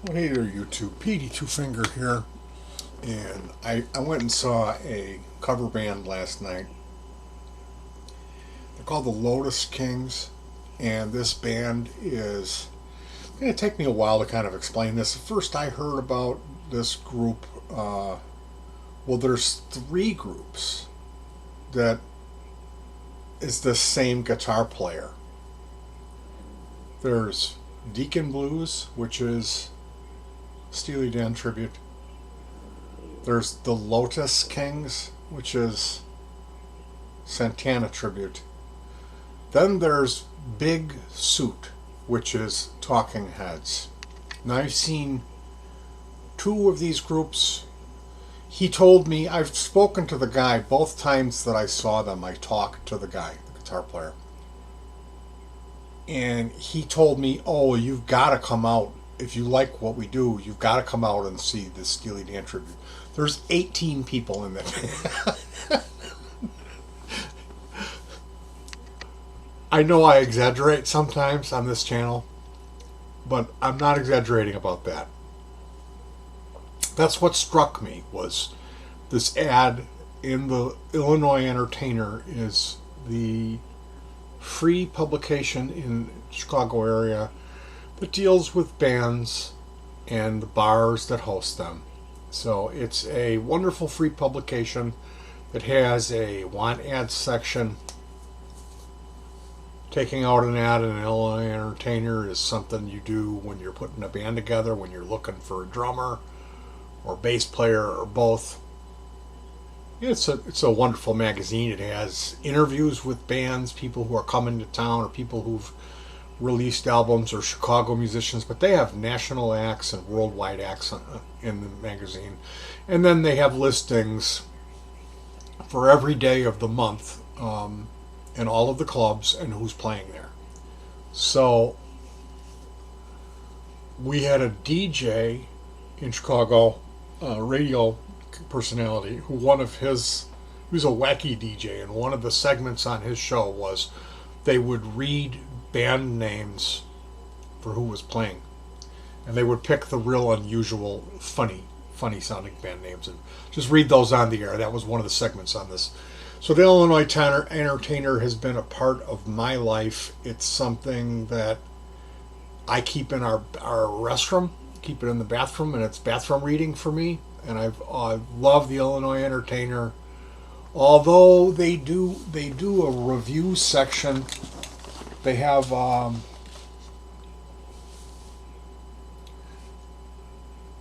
Well, hey there, YouTube. Petey Two Finger here. And I went and saw a cover band last night. They're called the Lotus Kings. And this band is going to take me a while to kind of explain this. First, I heard about this group. Well, there's three groups that is the same guitar player. There's Deacon Blues, which is Steely Dan tribute. There's the Lotus Kings, which is Santana tribute. Then there's Big Suit, which is Talking Heads. Now I've seen two of these groups. He told me, I've spoken to the guy both times that I saw them. I talked to the guy, the guitar player. And he told me, oh, you've got to come out. If you like what we do, you've got to come out and see the Steely Dan tribute. There's 18 people in that. I know I exaggerate sometimes on this channel, but I'm not exaggerating about that. That's what struck me, was this ad in the Illinois Entertainer is the free publication in Chicago area that deals with bands and the bars that host them. So it's a wonderful free publication that has a want ads section. Taking out an ad in an Illinois Entertainer is something you do when you're putting a band together, when you're looking for a drummer or bass player or both. It's a wonderful magazine. It has interviews with bands, people who are coming to town or people who've released albums or Chicago musicians, but they have national acts and worldwide acts in the magazine. And then they have listings for every day of the month and all of the clubs and who's playing there. So we had a DJ in Chicago, radio personality, who he was a wacky DJ, and one of the segments on his show was they would read band names for who was playing, and they would pick the real unusual, funny sounding band names and just read those on the air. That was one of the segments on this. So the Illinois Entertainer has been a part of my life. It's something that I keep in our restroom, keep it in the bathroom, and it's bathroom reading for me. And I love the Illinois Entertainer. Although they do a review section. They have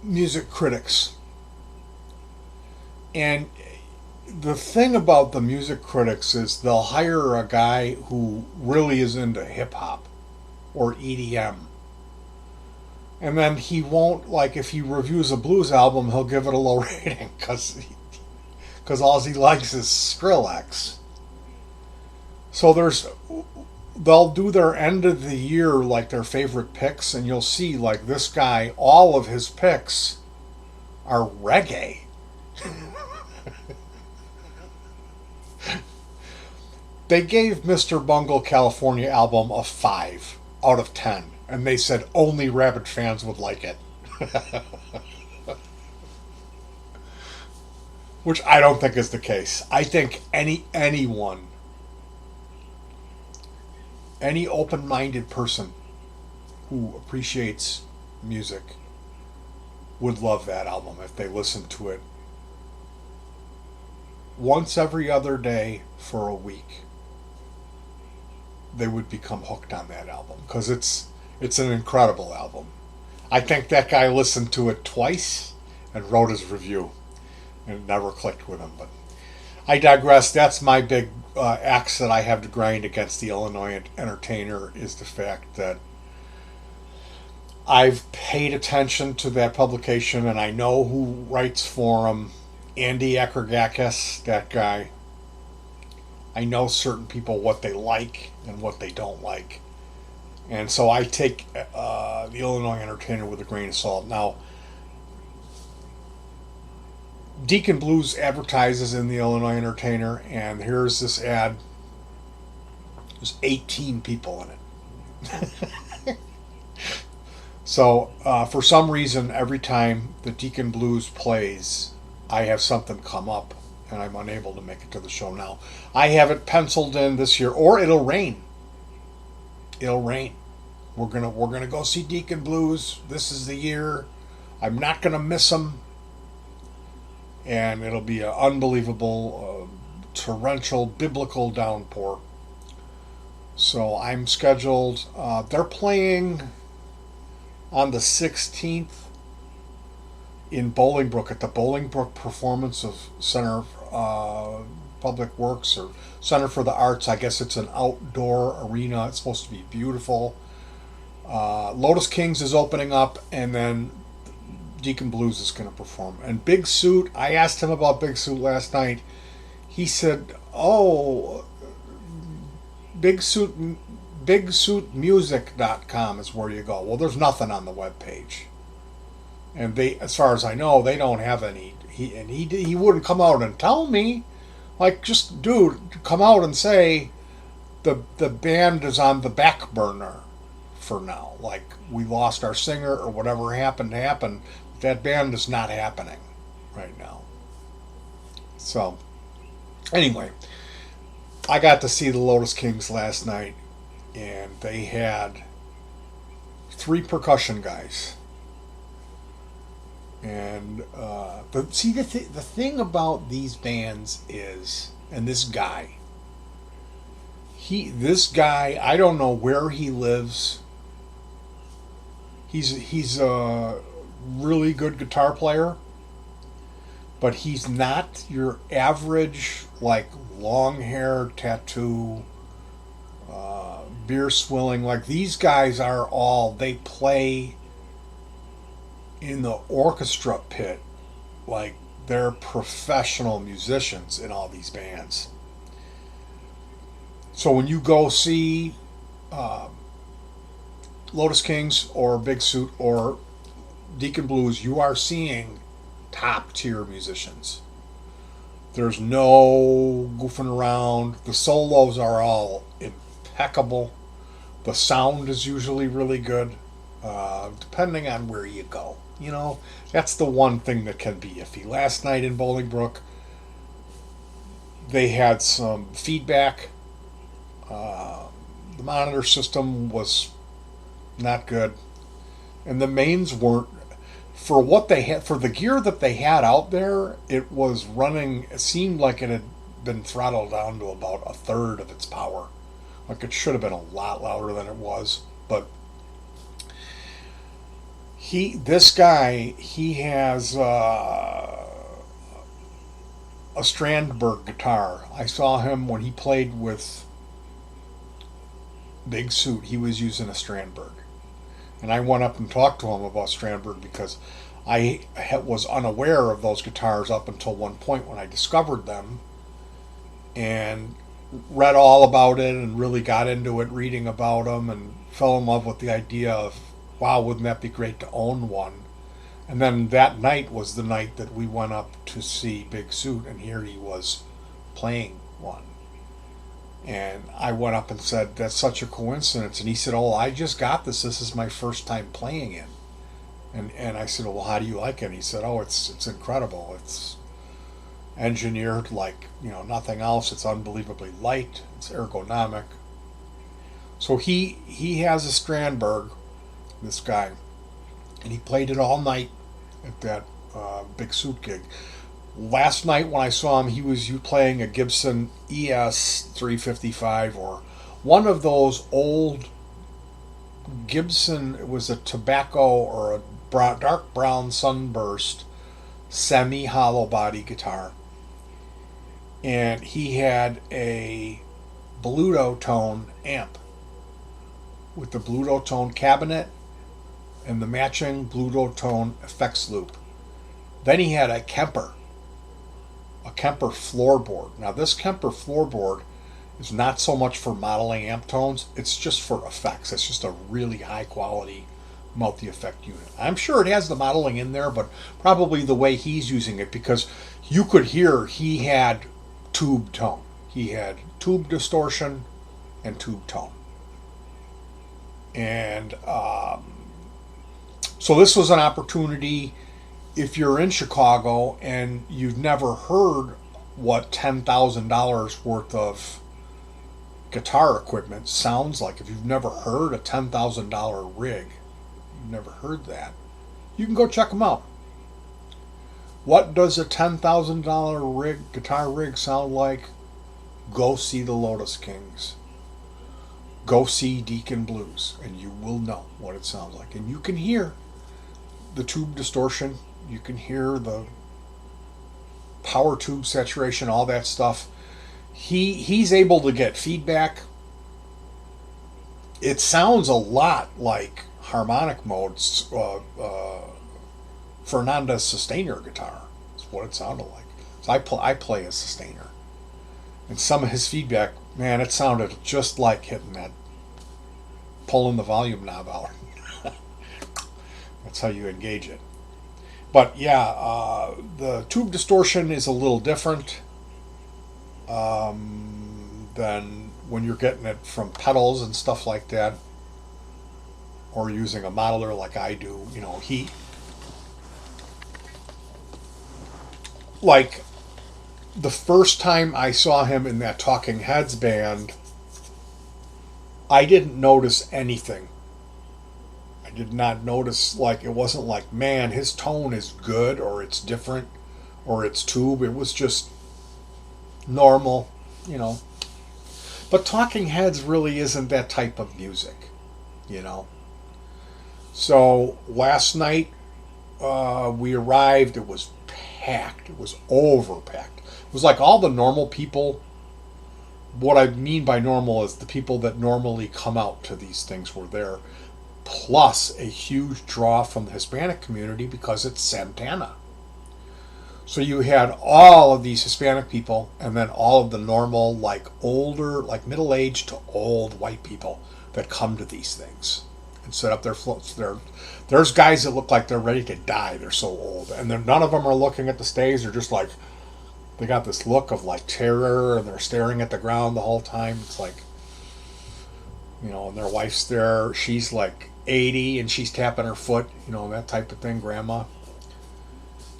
music critics. And the thing about the music critics is they'll hire a guy who really is into hip hop or EDM. And then he won't, like, if he reviews a blues album, he'll give it a low rating because all he likes is Skrillex. So they'll do their end of the year, like their favorite picks, and you'll see, like, this guy, all of his picks are reggae. They gave Mr. Bungle California album a 5 out of 10. And they said only rabid fans would like it. Which I don't think is the case. I think any open-minded person who appreciates music would love that album if they listened to it once every other day for a week. They would become hooked on that album because it's an incredible album. I think that guy listened to it twice and wrote his review, and it never clicked with him. But I digress. That's my big axe that I have to grind against the Illinois Entertainer, is the fact that I've paid attention to that publication, and I know who writes for them. Andy Akragakis, that guy. I know certain people, what they like and what they don't like. And so I take the Illinois Entertainer with a grain of salt. Now, Deacon Blues advertises in the Illinois Entertainer, and here's this ad. There's 18 people in it. So for some reason, every time the Deacon Blues plays, I have something come up, and I'm unable to make it to the show now. I have it penciled in this year, or it'll rain. It'll rain. We're gonna go see Deacon Blues. This is the year. I'm not gonna miss them, and it'll be an unbelievable torrential biblical downpour. So I'm scheduled. They're playing on the 16th in Bolingbrook at the Bolingbrook Performance of Center Public Works or Center for the Arts. I guess it's an outdoor arena. It's supposed to be beautiful. Lotus Kings is opening up, and then Deacon Blues is going to perform. And Big Suit, I asked him about Big Suit last night. He said, "Oh, Big Suit, BigSuitMusic.com is where you go." Well, there's nothing on the web page, and they, as far as I know, they don't have any. He wouldn't come out and tell me, like, just dude, come out and say the band is on the back burner for now. Like, we lost our singer or whatever happened to happen. That band is not happening right now. So anyway, I got to see the Lotus Kings last night, and they had three percussion guys. And the thing about these bands is, and this guy, I don't know where he lives. He's a really good guitar player, but he's not your average, like, long hair, tattoo, beer swilling. Like, these guys are all, they play in the orchestra pit. Like, they're professional musicians in all these bands. So when you go see Lotus Kings or Big Suit or Deacon Blues, you are seeing top tier musicians. There's no goofing around. The solos are all impeccable. The sound is usually really good, depending on where you go. You know, that's the one thing that can be iffy. Last night in Bolingbrook, they had some feedback. The monitor system was not good, and the mains weren't, for what they had, for the gear that they had out there. It was running. It seemed like it had been throttled down to about a third of its power. Like, it should have been a lot louder than it was. But this guy, he has a Strandberg guitar. I saw him when he played with Big Suit. He was using a Strandberg. And I went up and talked to him about Strandberg because I was unaware of those guitars up until one point when I discovered them and read all about it and really got into it reading about them and fell in love with the idea of, wow, wouldn't that be great to own one? And then that night was the night that we went up to see Big Suit, and here he was playing one. And I went up and said, "That's such a coincidence." And he said, "Oh, I just got this. This is my first time playing it." And I said, "Well, how do you like it?" And he said, "Oh, it's incredible. It's engineered like, nothing else. It's unbelievably light. It's ergonomic." So he has a Strandberg, this guy, and he played it all night at that Big Suit gig. Last night when I saw him, he was playing a Gibson ES 355 or one of those old Gibson. It was a tobacco or a dark brown sunburst semi hollow body guitar, and he had a Bluto Tone amp with the Bluto Tone cabinet and the matching Bluto Tone effects loop. Then he had a Kemper floorboard. Now, this Kemper floorboard is not so much for modeling amp tones, it's just for effects. It's just a really high quality multi-effect unit. I'm sure it has the modeling in there, but probably the way he's using it, because you could hear he had tube tone. He had tube distortion and tube tone. And So this was an opportunity if you're in Chicago and you've never heard what $10,000 worth of guitar equipment sounds like. If you've never heard a $10,000 rig, you've never heard that, you can go check them out. What does a $10,000 guitar rig sound like? Go see the Lotus Kings. Go see Deacon Blues, and you will know what it sounds like. And you can hear the tube distortion. You can hear the power tube saturation, all that stuff. He's able to get feedback. It sounds a lot like harmonic modes. Fernandez sustainer guitar. That's what it sounded like. So I play a sustainer, and some of his feedback, man, it sounded just like hitting that, pulling the volume knob out. That's how you engage it. But yeah, the tube distortion is a little different than when you're getting it from pedals and stuff like that, or using a modeler like I do. You know, like the first time I saw him in that Talking Heads band, I didn't notice anything. I did not notice, like, it wasn't like, man, his tone is good, or it's different, or it's tube. It was just normal, you know. But Talking Heads really isn't that type of music, you know. So last night we arrived. It was packed. It was overpacked. It was like all the normal people. What I mean by normal is the people that normally come out to these things were there, plus a huge draw from the Hispanic community because it's Santana. So you had all of these Hispanic people, and then all of the normal, like older, like middle-aged to old white people that come to these things and set up their floats. There's guys that look like they're ready to die. They're so old, and none of them are looking at the stage. They're just like, they got this look of like terror, and they're staring at the ground the whole time. It's like, you know, and their wife's there. She's like 80, and she's tapping her foot, you know, that type of thing, grandma.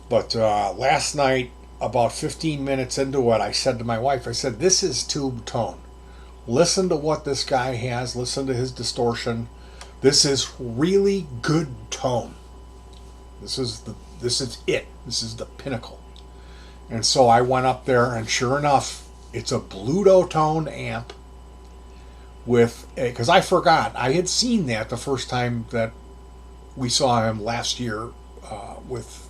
But last night, about 15 minutes into it, I said to my wife, I said, this is tube tone. Listen to what this guy has. Listen to his distortion. This is really good tone. This is it. This is the pinnacle. And so I went up there, and sure enough, it's a Bluto tone amp with a, because I forgot. I had seen that the first time that we saw him last year with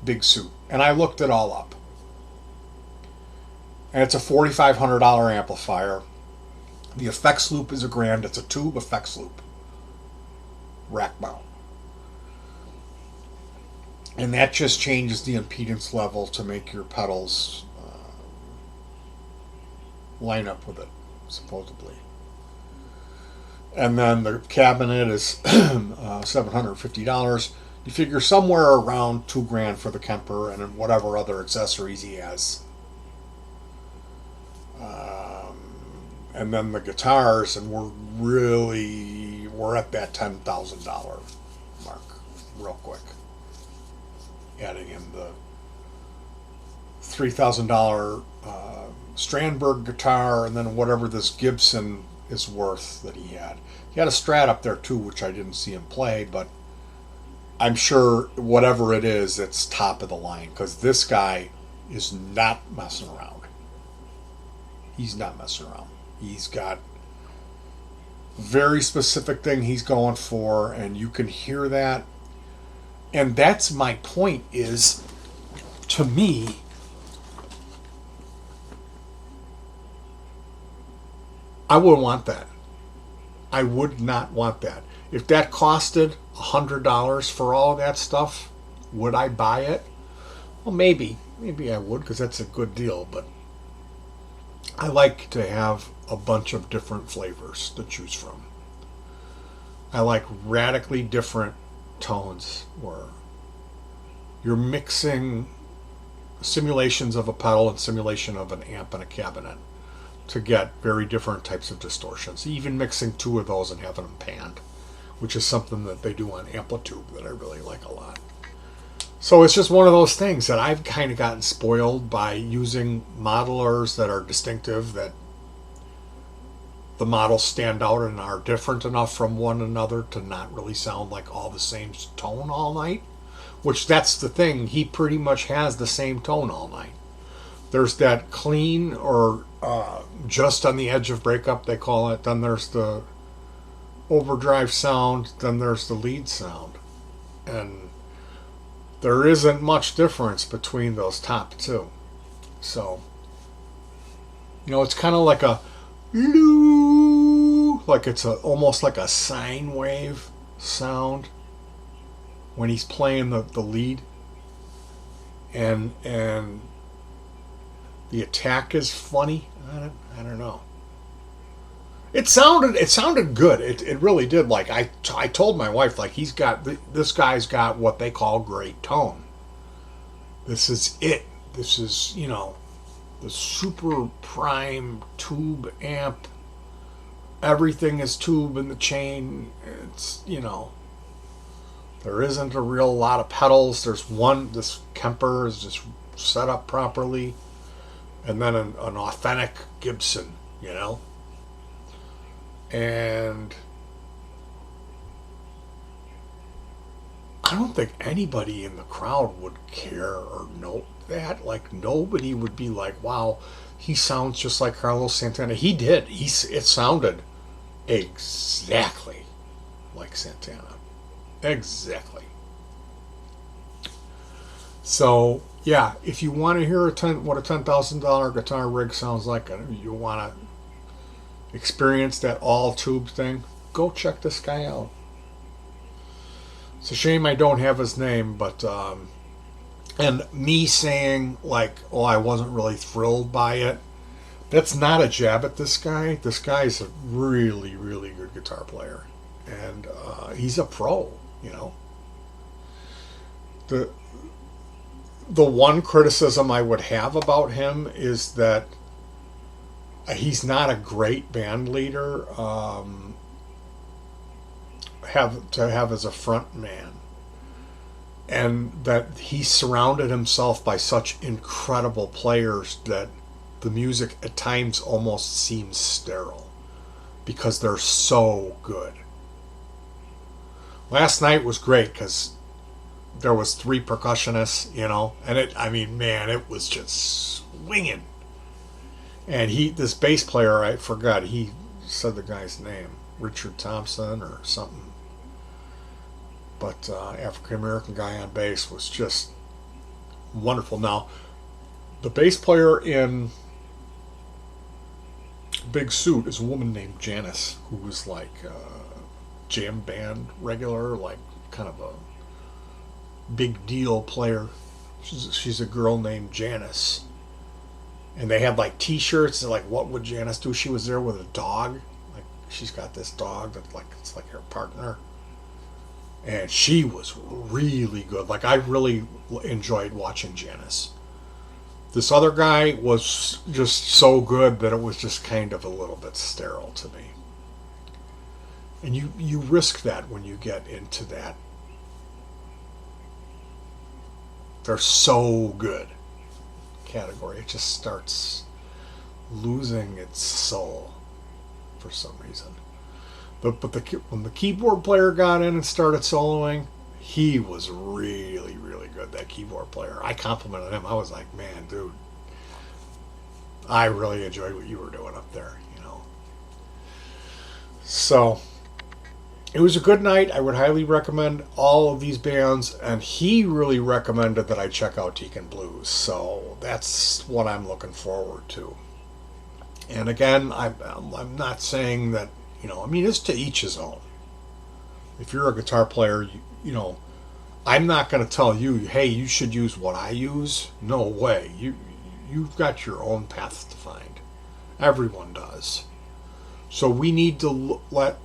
Big Suit, and I looked it all up. And it's a $4,500 amplifier. The effects loop is $1,000. It's a tube effects loop, rack mount, and that just changes the impedance level to make your pedals line up with it, supposedly. And then the cabinet is $750. You figure somewhere around $2,000 for the Kemper and whatever other accessories he has. And then the guitars, and we're at that $10,000 mark real quick. Adding in the $3,000 Strandberg guitar, and then whatever this Gibson is worth that he had. He had a Strat up there too, which I didn't see him play, but I'm sure whatever it is, it's top of the line, because this guy is not messing around. He's not messing around. He's got a very specific thing he's going for, and you can hear that. And that's my point is, to me, I wouldn't want that. I would not want that. If that costed $100 for all of that stuff, would I buy it? Well, maybe. Maybe I would, because that's a good deal. But I like to have a bunch of different flavors to choose from. I like radically different tones where you're mixing simulations of a pedal and simulation of an amp and a cabinet to get very different types of distortions. Even mixing two of those and having them panned, which is something that they do on Amplitude that I really like a lot. So it's just one of those things that I've kind of gotten spoiled by using modelers that are distinctive, that the models stand out and are different enough from one another to not really sound like all the same tone all night. Which, that's the thing, he pretty much has the same tone all night. There's that clean or just on the edge of breakup, they call it. Then there's the overdrive sound. Then there's the lead sound. And there isn't much difference between those top two. So, it's kind of like a like it's almost like a sine wave sound when he's playing the lead. And the attack is funny. I don't know. It sounded good. It really did. Like I told my wife, like, this guy's got what they call great tone. This is it. This is, the super prime tuub amp. Everything is tube in the chain. It's, there isn't a real lot of pedals. There's one, this Kemper is just set up properly. And then an authentic Gibson, And I don't think anybody in the crowd would care or know that. Like, nobody would be like, wow, he sounds just like Carlos Santana. He did. It sounded exactly like Santana. Exactly. So, yeah, if you want to hear what a $10,000 guitar rig sounds like, and you want to experience that all tube thing, go check this guy out. It's a shame I don't have his name, but and me saying like, oh, I wasn't really thrilled by it, that's not a jab at this guy. This guy's a really, really good guitar player, and he's a pro. The one criticism I would have about him is that he's not a great band leader. Have as a front man, and that he surrounded himself by such incredible players that the music at times almost seems sterile because they're so good. Last night was great because there was 3 percussionists, and it was just swinging. And this bass player, I forgot, he said the guy's name, Richard Thompson or something. But African American guy on bass was just wonderful. Now, the bass player in Big Suit is a woman named Janice, who was like a jam band regular, like kind of a big deal player. She's a girl named Janice, and they had like T-shirts and like, what would Janice do? She was there with a dog, like she's got this dog that like it's like her partner, and she was really good. Like I really enjoyed watching Janice. This other guy was just so good that it was just kind of a little bit sterile to me. And you risk that when you get into that. They're so good category. It just starts losing its soul for some reason. But when the keyboard player got in and started soloing, he was really, really good, that keyboard player. I complimented him. I was like, man, dude, I really enjoyed what you were doing up there, So it was a good night. I would highly recommend all of these bands, and he really recommended that I check out Deacon Blues. So that's what I'm looking forward to. And again, I'm not saying that, it's to each his own. If you're a guitar player, I'm not going to tell you, hey, you should use what I use. No way. You've got your own path to find. Everyone does. So we need to let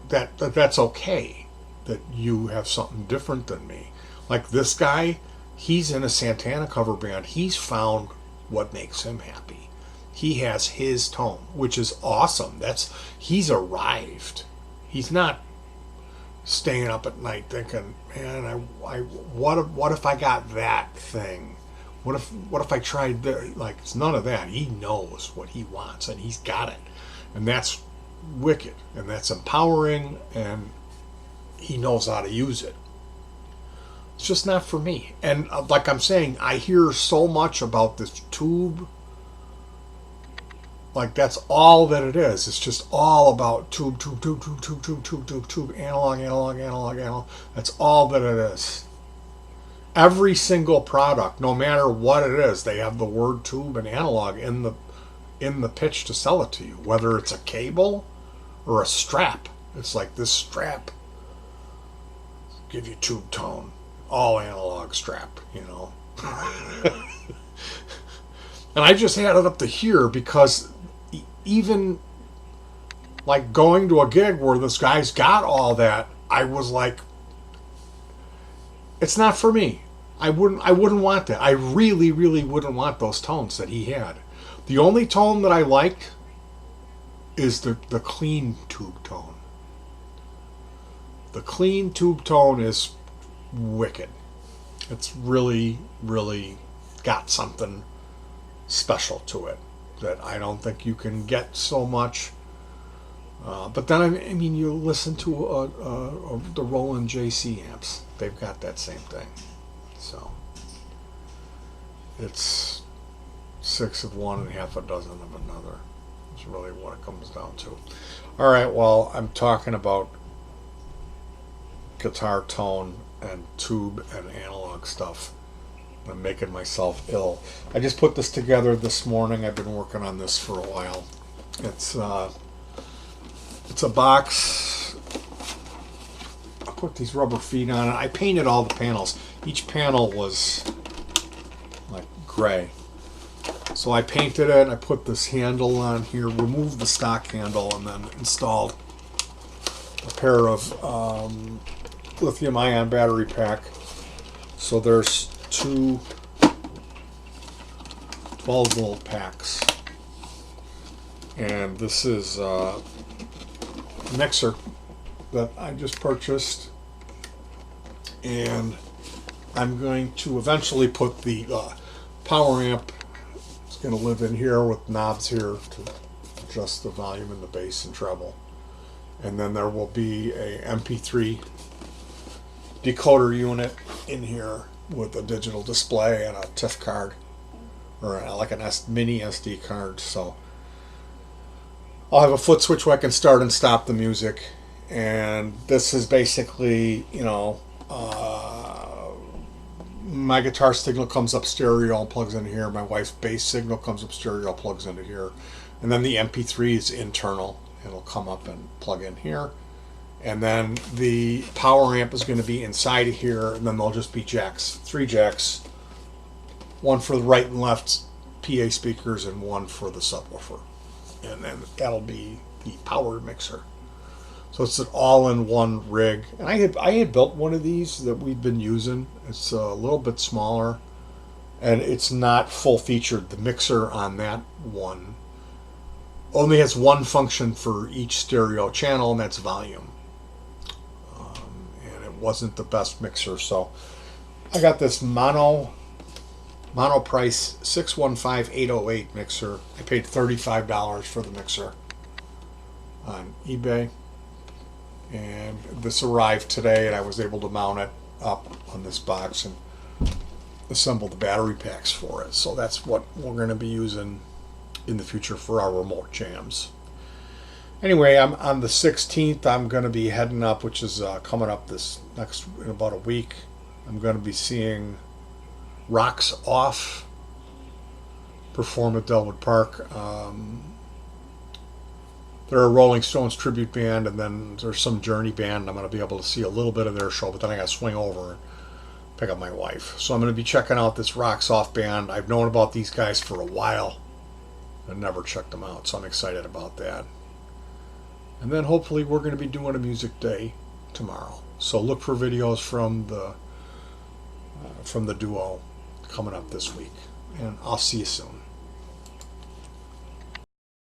that's okay that you have something different than me. Like this guy, he's in a Santana cover band. He's found what makes him happy. He has his tone, which is awesome. He's arrived. He's not staying up at night thinking, man, what if I got that thing? What if I tried the, like, it's none of that. He knows what he wants and he's got it. And that's wicked and that's empowering and he knows how to use it. It's just not for me. And like I'm saying, I hear so much about this tuub. Like that's all that it is. It's just all about tuub, analog, analog, analog, analog. That's all that it is. Every single product, no matter what it is, they have the word tube and analog in the pitch to sell it to you. Whether it's a cable or a strap, it's like this strap give you tube tone, all analog strap, you know. And I just had it up to here because even like going to a gig where this guy's got all that, I was like, it's not for me. I wouldn't want that. I really, really wouldn't want those tones that he had. The only tone that I liked is the clean tube tone. The clean tube tone is wicked. It's really, really got something special to it that I don't think you can get so much. But then, I mean, you listen to the Roland JC amps. They've got that same thing. So it's 6 of one and half a dozen of another. It's really what it comes down to. All right, well, I'm talking about guitar tone and tube and analog stuff. I'm making myself ill. I just put this together this morning. I've been working on this for a while. It's a box. I put these rubber feet on it. I painted all the panels. Each panel was like gray. So I painted it, I put this handle on here, removed the stock handle, and then installed a pair of lithium-ion battery pack. So there's two 12-volt packs. And this is a mixer that I just purchased. And I'm going to eventually put the power amp. It's going to live in here with knobs here to adjust the volume and the bass and treble. And then there will be a MP3 decoder unit in here with a digital display and a TIFF card, or like an mini SD card. So I'll have a foot switch where I can start and stop the music. And this is basically, you know, my guitar signal comes up stereo and plugs into here. My wife's bass signal comes up stereo, plugs into here. And then the MP3 is internal. It'll come up and plug in here. And then the power amp is going to be inside of here. And then there'll just be jacks, 3 jacks. One for the right and left PA speakers and one for the subwoofer. And then that'll be the power mixer. So it's an all-in-one rig. And I had built one of these that we've been using. It's a little bit smaller, and it's not full-featured. The mixer on that one only has one function for each stereo channel, and that's volume. And it wasn't the best mixer, so I got this mono price 615808 mixer. I paid $35 for the mixer on eBay. And this arrived today, and I was able to mount it up on this box and assemble the battery packs for it. So that's what we're going to be using in the future for our remote jams. Anyway, I'm on the 16th. I'm going to be heading up, which is coming up in about a week. I'm going to be seeing Rocks Off perform at Delwood Park. They're a Rolling Stones tribute band, and then there's some Journey band. I'm going to be able to see a little bit of their show, but then I got to swing over and pick up my wife. So I'm going to be checking out this Rocks Off band. I've known about these guys for a while. I've never checked them out, so I'm excited about that. And then hopefully we're going to be doing a music day tomorrow. So look for videos from the duo coming up this week. And I'll see you soon.